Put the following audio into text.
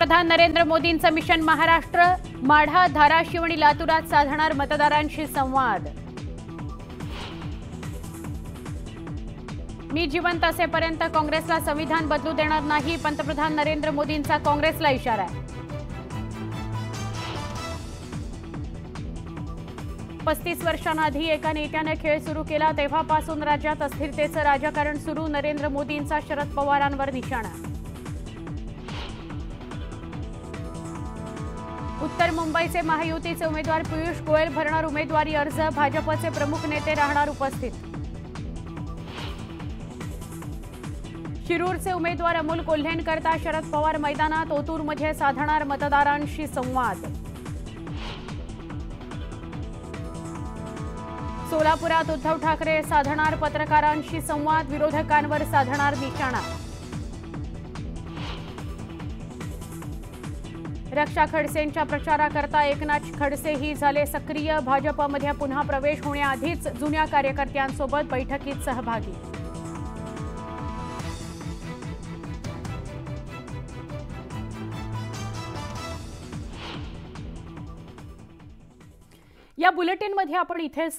पंतप्रधान नरेंद्र मोदींचं मिशन महाराष्ट्र, माढा, धाराशिव आणि लातूरात साधणार मतदारांशी संवाद। मी जिवंत असेपर्यंत काँग्रेसला संविधान बदलू देणार नाही, पंतप्रधान नरेंद्र मोदींचा काँग्रेसला इशारा। 35 वर्षांआधी एका नेत्याने खेळ सुरू केला, तेव्हापासून राज्यात अस्थिरतेचं राजकारण सुरू, नरेंद्र मोदींचा शरद पवारांवर निशाणा। उत्तर मुंबईचे महायुतीचे उमेदवार पियुष गोयल भरणार उमेदवारी अर्ज, भाजपचे प्रमुख नेते राहणार उपस्थित। शिरूरचे उमेदवार अमोल कोल्हेंकरता शरद पवार मैदानात, ओतूरमध्ये साधणार मतदारांशी संवाद। सोलापुरात उद्धव ठाकरे साधणार पत्रकारांशी संवाद, विरोधकांवर साधणार निशाणा। रक्षा खडसेंच्या प्रचाराकरता एकनाथ खडसेही झाले सक्रिय, भाजपमध्ये पुन्हा प्रवेश होण्याआधीच जुन्या कार्यकर्त्यांसोबत बैठकीत सहभागी। या बुलेटिनमध्ये आपण इथेच